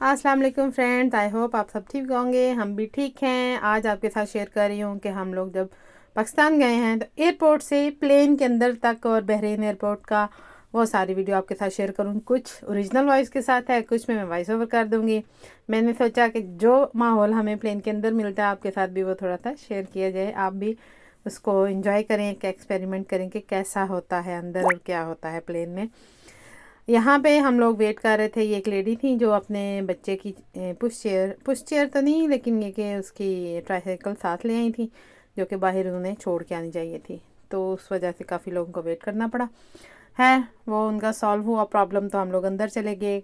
अस्सलाम वालेकुम friends, I hope आप सब ठीक होंगे। हम भी ठीक हैं। आज आपके साथ शेयर कर रही हूँ कि हम लोग जब पाकिस्तान गए हैं तो एयरपोर्ट से प्लेन के अंदर तक और बहरीन एयरपोर्ट का वो सारी वीडियो आपके साथ शेयर करूँ। कुछ ओरिजिनल वॉइस के साथ है, कुछ में मैं वॉइस ओवर कर दूँगी। मैंने सोचा कि जो माहौल हमें प्लेन के अंदर मिलता है आपके साथ भी वो थोड़ा सा शेयर किया जाए, आप भी उसको इंजॉय करें, एक एक्सपेरिमेंट करें कि कैसा होता है अंदर और क्या होता है प्लेन में। यहाँ पे हम लोग वेट कर रहे थे। ये एक लेडी थी जो अपने बच्चे की पुश चेयर तो नहीं, लेकिन ये कि उसकी ट्राईसाइकिल साथ ले आई थी जो कि बाहर उन्होंने छोड़ के आनी चाहिए थी, तो उस वजह से काफ़ी लोगों को वेट करना पड़ा है। वो उनका सॉल्व हुआ प्रॉब्लम, तो हम लोग अंदर चले गए।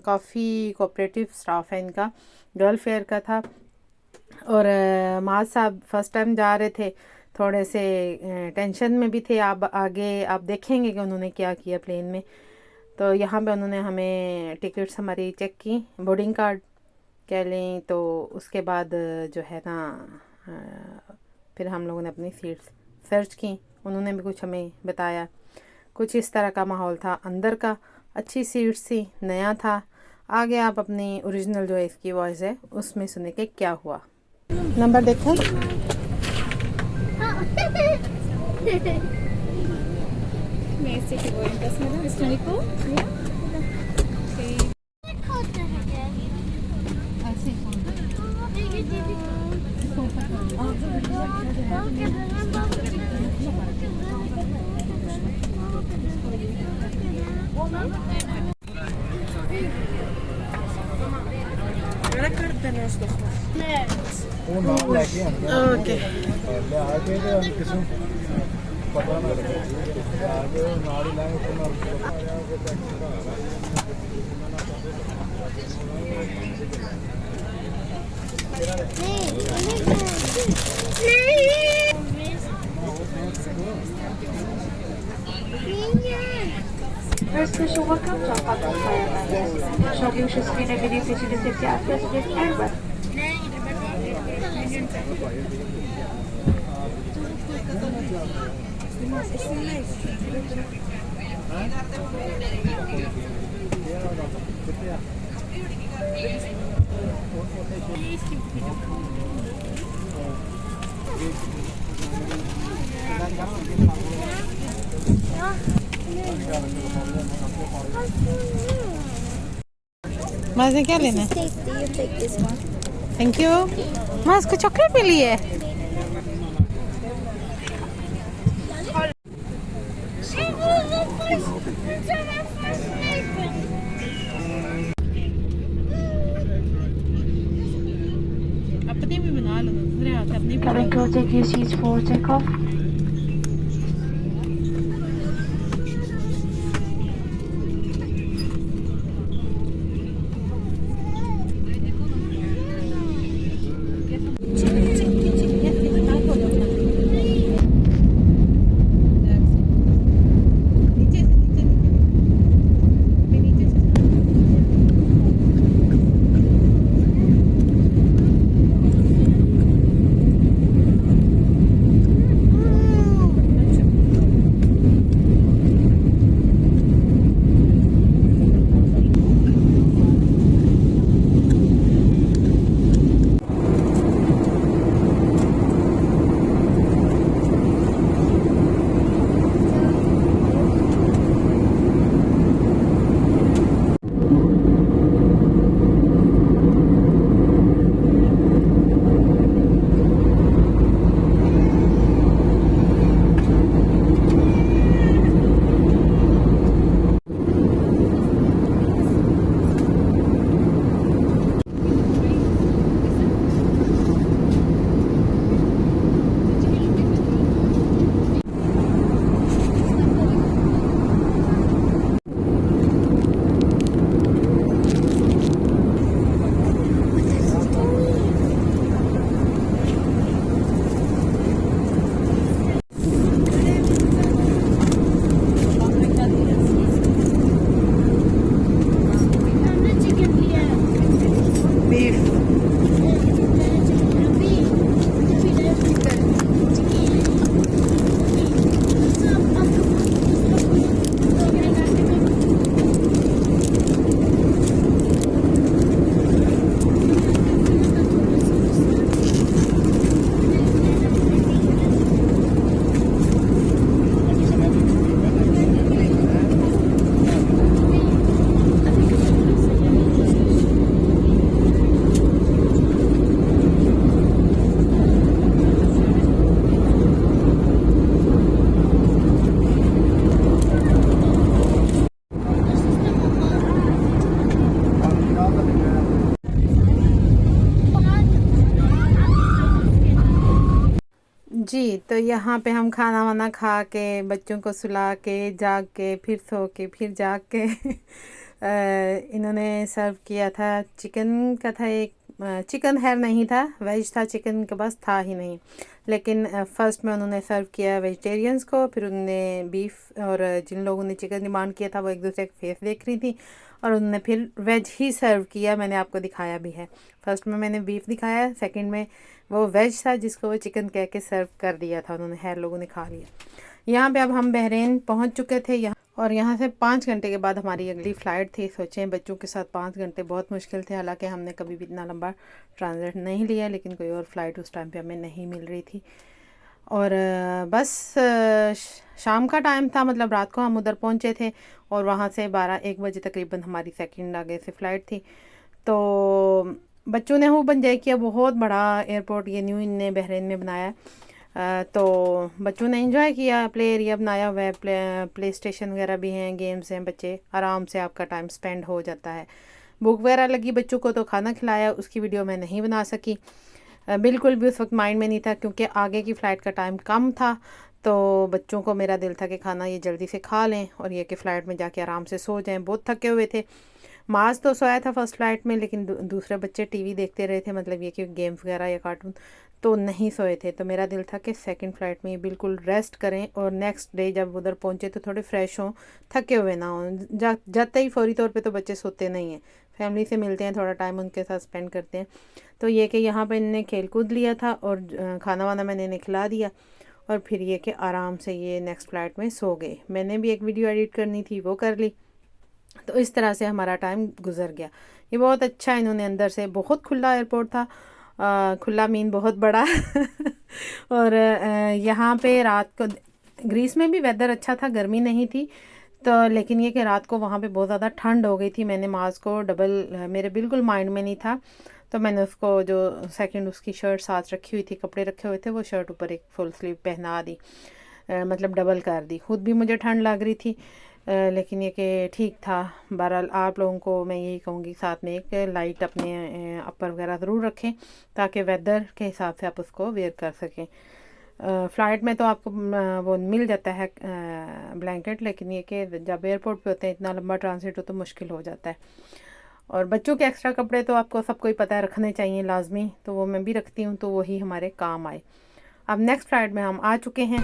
काफ़ी कोऑपरेटिव स्टाफ है इनका, गर्ल फेयर का था। और माज साहब फर्स्ट टाइम जा रहे थे, थोड़े से टेंशन में भी थे। आप आगे आप देखेंगे कि उन्होंने क्या किया प्लेन में। तो यहाँ पे उन्होंने हमें टिकट्स हमारी चेक की, बोर्डिंग कार्ड कह लें। तो उसके बाद जो है ना फिर हम लोगों ने अपनी सीट्स सर्च की, उन्होंने भी कुछ हमें बताया। कुछ इस तरह का माहौल था अंदर का, अच्छी सीट्स थी, नया था। आगे आप अपनी ओरिजिनल जो है इसकी वॉइस है उसमें सुने के क्या हुआ। नंबर देखो। Mäßig geworden, das mit bist du Nico? Ja? Okay. Okay Very special welcome to our public fire members. Shortly we should screen a video featuring the safety aspects of this aircraft. माज ने क्या लेना है? You take this one. Thank you. माज को chocolate मिली है। अपनी भी बना लो, दूसरे हाथ से अपनी भी Cabin crew, take your seats for takeoff. जी, तो यहाँ पे हम खाना वाना खा के बच्चों को सुला के जाग के फिर सो के फिर जाग के इन्होंने सर्व किया था। चिकन का था एक, चिकन है नहीं था, वेज था, चिकन के पास था ही नहीं। लेकिन फर्स्ट में उन्होंने सर्व किया वेजिटेरियंस को, फिर उन्होंने बीफ, और जिन लोगों ने चिकन डिमांड किया था वो एक दूसरे के फेस देख रही थी, और उन्होंने फिर वेज ही सर्व किया। मैंने आपको दिखाया भी है, फर्स्ट में मैंने बीफ दिखाया, सेकंड में वो वेज था जिसको वो चिकन कह के सर्व कर दिया था उन्होंने, है लोगों ने खा लिया। यहाँ पे अब हम बहरीन पहुँच चुके थे यहाँ, और यहाँ से 5 घंटे के बाद हमारी अगली फ़्लाइट थी। सोचें बच्चों के साथ 5 घंटे बहुत मुश्किल थे, हालांकि हमने कभी भी इतना लंबा ट्रांजिट नहीं लिया, लेकिन कोई और फ़्लाइट उस टाइम पे हमें नहीं मिल रही थी। और बस शाम का टाइम था, मतलब रात को हम उधर पहुँचे थे, और वहाँ से 12-1 बजे तकरीबन हमारी सेकंड आगे से फ़्लाइट थी। तो बच्चों ने खूब एंजॉय किया, बहुत बड़ा एयरपोर्ट ये न्यू इनने बहरीन में बनाया है। तो बच्चों ने एंजॉय किया, प्ले एरिया बनाया हुआ है, प्ले स्टेशन वगैरह भी हैं, गेम्स हैं, बच्चे आराम से आपका टाइम स्पेंड हो जाता है। भूख वगैरह लगी बच्चों को तो खाना खिलाया, उसकी वीडियो मैं नहीं बना सकी, बिल्कुल भी उस वक्त माइंड में नहीं था, क्योंकि आगे की फ़्लाइट का टाइम कम था। तो बच्चों को मेरा दिल था कि खाना ये जल्दी से खा लें और ये कि फ़्लाइट में जाके आराम से सो जाएं, बहुत थके हुए थे। माज तो सोया था फर्स्ट फ़्लाइट में, लेकिन दूसरे बच्चे टीवी देखते रहे थे, मतलब ये कि गेम्स वगैरह या कार्टून, तो नहीं सोए थे। तो मेरा दिल था कि सेकंड फ़्लाइट में ये बिल्कुल रेस्ट करें, और नेक्स्ट डे जब उधर पहुँचे तो थोड़े फ्रेश हों, थके हुए ना हों। जाते ही फौरी तौर पे तो बच्चे सोते नहीं हैं, फैमिली से मिलते हैं, थोड़ा टाइम उनके साथ स्पेंड करते हैं। तो ये कि यहाँ पर इन्हें खेल कूद लिया था, और खाना वाना मैंने इन्हें खिला दिया, और फिर ये कि आराम से ये नेक्स्ट फ़्लाइट में सो गए। मैंने भी एक वीडियो एडिट करनी थी, वो कर ली। तो इस तरह से हमारा टाइम गुजर गया। ये बहुत अच्छा, इन्होंने अंदर से, बहुत खुला एयरपोर्ट था, खुला मीन बहुत बड़ा और यहाँ पे रात को ग्रीस में भी वेदर अच्छा था, गर्मी नहीं थी। तो लेकिन ये कि रात को वहाँ पे बहुत ज़्यादा ठंड हो गई थी। मैंने मास्क को डबल, मेरे बिल्कुल माइंड में नहीं था, तो मैंने उसको जो सेकंड उसकी शर्ट साथ रखी हुई थी, कपड़े रखे हुए थे, वो शर्ट ऊपर एक फुल स्लीव पहना दी, मतलब डबल कर दी। खुद भी मुझे ठंड लग रही थी, लेकिन ये कि ठीक था। बहरहाल आप लोगों को मैं यही कहूँगी, साथ में एक लाइट अपने अपर वगैरह ज़रूर रखें, ताकि वेदर के हिसाब से आप उसको वेयर कर सकें। फ़्लाइट में तो आपको वो मिल जाता है ब्लैंकेट, लेकिन ये कि जब एयरपोर्ट पे होते हैं, इतना लंबा ट्रांसिट हो तो मुश्किल हो जाता है। और बच्चों के एक्स्ट्रा कपड़े तो आपको सबको ही पता है रखने चाहिए लाजमी, तो वो मैं भी रखती हूँ, तो वही हमारे काम आए। अब नेक्स्ट फ़्लाइट में हम आ चुके हैं।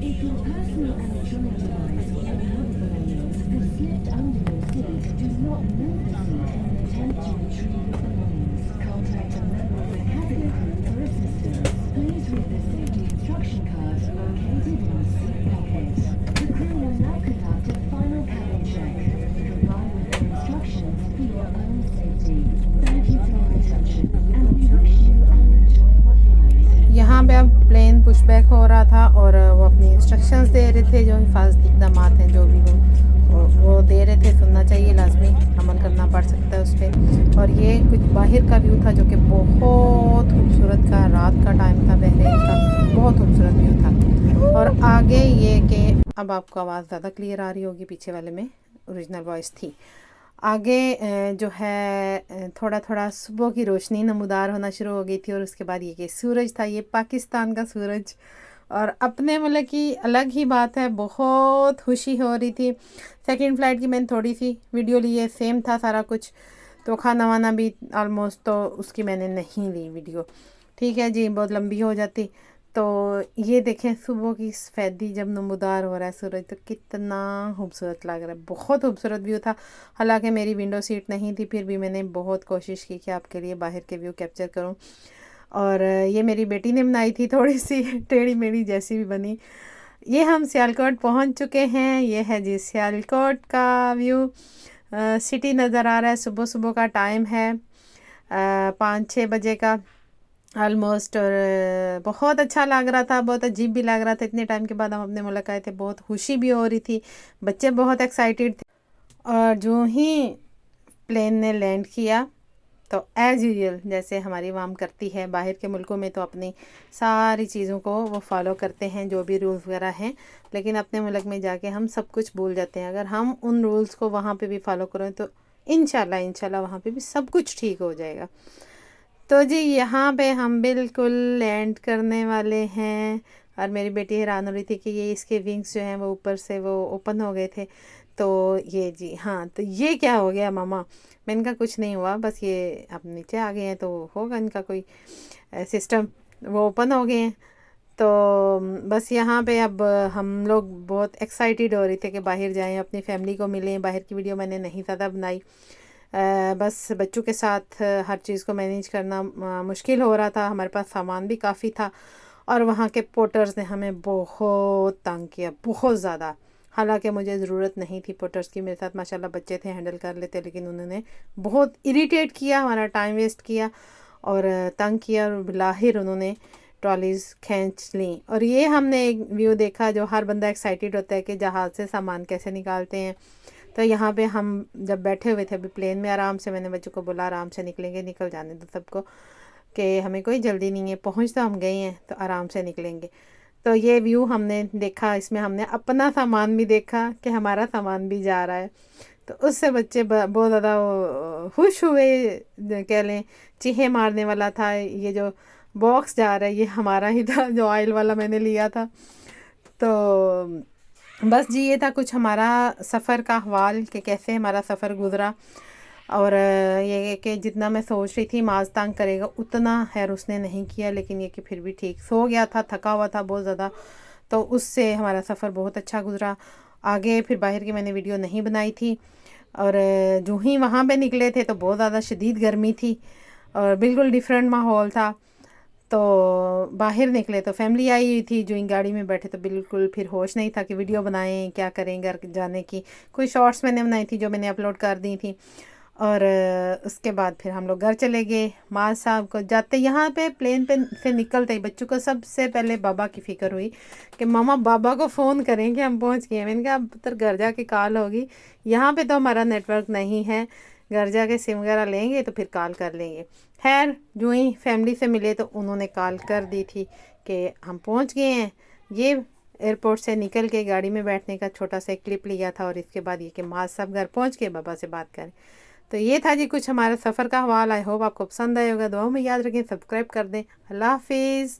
If your personal electronic device or any other belongings have slipped under your seat, do not move the seat and attempt to retrieve your belongings. Contact a member of the cabin crew for assistance. Please read the safety instruction card located in the seat pocket. The crew will now conduct a final cabin check. Comply with their instructions for your own safety. Thank you for your attention, and we wish you an enjoyable flight. यहाँ पे अब plane pushback हो रहा था, और वो अपनी instructions दे रहे थे, जो हिफाजती इक़दामात हैं जो भी वो दे रहे थे, सुनना चाहिए, लाजमी अमल करना पड़ सकता है उस पर। और ये कुछ बाहर का व्यू था जो कि बहुत खूबसूरत था, रात का टाइम था, बहरीन का बहुत खूबसूरत व्यू था। और आगे ये कि अब आपको आवाज़ ज़्यादा क्लियर आ रही होगी, पीछे वाले में ओरिजिनल वॉइस थी। आगे जो है थोड़ा थोड़ा सुबह की रोशनी नमूदार होना शुरू हो गई थी, और उसके बाद ये कि सूरज था, ये पाकिस्तान का सूरज, और अपने मुल्क की अलग ही बात है, बहुत खुशी हो रही थी। सेकंड फ़्लाइट की मैंने थोड़ी सी वीडियो ली है, सेम था सारा कुछ, तो खाना वाना भी आलमोस्ट, तो उसकी मैंने नहीं ली वीडियो, ठीक है जी, बहुत लंबी हो जाती। तो ये देखें सुबह की सफ़ेदी जब नमूदार हो रहा है सूरज, तो कितना खूबसूरत लग रहा है, बहुत खूबसूरत व्यू था। हालांकि मेरी विंडो सीट नहीं थी, फिर भी मैंने बहुत कोशिश की कि आपके लिए बाहर के व्यू कैप्चर करूं। और ये मेरी बेटी ने बनाई थी, थोड़ी सी टेढ़ी मेढ़ी जैसी भी बनी। ये हम सियालकोट पहुंच चुके हैं, ये है जी सियालकोट का व्यू, सिटी नज़र आ रहा है। सुबह सुबह का टाइम है, 5-6 बजे का ऑलमोस्ट, और बहुत अच्छा लग रहा था, बहुत अजीब भी लग रहा था। इतने टाइम के बाद हम अपने मुल्क आए थे, बहुत खुशी भी हो रही थी, बच्चे बहुत एक्साइटेड थे। और जो ही प्लेन ने लैंड किया तो एज़ यूजुअल जैसे हमारी वाम करती है, बाहर के मुल्कों में तो अपनी सारी चीज़ों को वो फॉलो करते हैं जो भी रूल्स वगैरह हैं, लेकिन अपने मुल्क में जाके हम सब कुछ भूल जाते हैं। अगर हम उन रूल्स को वहाँ पे भी फॉलो करें तो इंशाल्लाह वहाँ पे भी सब कुछ ठीक हो जाएगा। तो जी यहाँ पे हम बिल्कुल लैंड करने वाले हैं और मेरी बेटी हैरान हो रही थी कि ये इसके विंग्स जो हैं वो ऊपर से वो ओपन हो गए थे। तो ये जी हाँ, तो ये क्या हो गया मामा? मैंने कहा कुछ नहीं हुआ, बस ये अब नीचे आ गए हैं तो होगा इनका कोई सिस्टम, वो ओपन हो गए हैं। तो बस यहाँ पे अब हम लोग बहुत एक्साइटेड हो रहे थे कि बाहर जाएं, अपनी फैमिली को मिलें। बाहर की वीडियो मैंने नहीं ज़्यादा बनाई, बस बच्चों के साथ हर चीज़ को मैनेज करना मुश्किल हो रहा था। हमारे पास सामान भी काफ़ी था और वहाँ के पोर्टर्स ने हमें बहुत तंग किया, बहुत ज़्यादा। हालांकि मुझे ज़रूरत नहीं थी पोर्टर्स की, मेरे साथ माशाल्लाह बच्चे थे, हैंडल कर लेते, लेकिन उन्होंने बहुत इरिटेट किया, हमारा टाइम वेस्ट किया और तंग किया और बिलाहिर उन्होंने ट्रॉलीज़ खींच ली। और ये हमने एक व्यू देखा जो हर बंदा एक्साइटेड होता है कि जहाज़ से सामान कैसे निकालते हैं। तो यहाँ पे हम जब बैठे हुए थे अभी प्लेन में, आराम से मैंने बच्चों को बोला आराम से निकलेंगे, निकल जाने दो सबको, कि हमें कोई जल्दी नहीं है, पहुँच तो हम गए हैं तो आराम से निकलेंगे। तो ये व्यू हमने देखा, इसमें हमने अपना सामान भी देखा कि हमारा सामान भी जा रहा है। तो उससे बच्चे बहुत ज़्यादा खुश हुए, कह लें चीखे मारने वाला था। ये जो बॉक्स जा रहा है ये हमारा ही था, जो ऑयल वाला मैंने लिया था। तो बस जी ये था कुछ हमारा सफ़र का अहवाल कि कैसे हमारा सफ़र गुज़रा। और ये कि जितना मैं सोच रही थी माज तंग करेगा उतना खैर उसने नहीं किया, लेकिन ये कि फिर भी ठीक सो गया था, थका हुआ था बहुत ज़्यादा, तो उससे हमारा सफ़र बहुत अच्छा गुज़रा। आगे फिर बाहर की मैंने वीडियो नहीं बनाई थी। और जो ही वहाँ पे निकले थे तो बहुत ज़्यादा शदीद गर्मी थी और बिल्कुल डिफरेंट माहौल था। तो बाहर निकले तो फैमिली आई हुई थी, जो इन गाड़ी में बैठे तो बिल्कुल फिर होश नहीं था कि वीडियो बनाएं, क्या करें घर जाने की। कोई शॉर्ट्स मैंने बनाई थी जो मैंने अपलोड कर दी थी। और उसके बाद फिर हम लोग घर चले गए। माँ साहब को जाते यहाँ पे प्लेन पे से निकलते ही बच्चों को सबसे पहले बाबा की फ़िक्र हुई कि मामा बाबा को फ़ोन करें कि हम पहुँच गए। मैंने कहा अब तो घर जाके कॉल होगी, यहाँ पे तो हमारा नेटवर्क नहीं है, घर जाके सिम वगैरह लेंगे तो फिर कॉल कर लेंगे। खैर जो ही फैमिली से मिले तो उन्होंने कॉल कर दी थी कि हम पहुँच गए हैं। ये एयरपोर्ट से निकल के गाड़ी में बैठने का छोटा सा क्लिप लिया था और इसके बाद ये कि माँ साहब घर पहुँच के बाबा से बात करें। तो ये था जी कुछ हमारे सफ़र का हवाल। आई होप आपको पसंद आया होगा। दुआ में याद रखें, सब्सक्राइब कर दें। अल्लाह हाफिज़।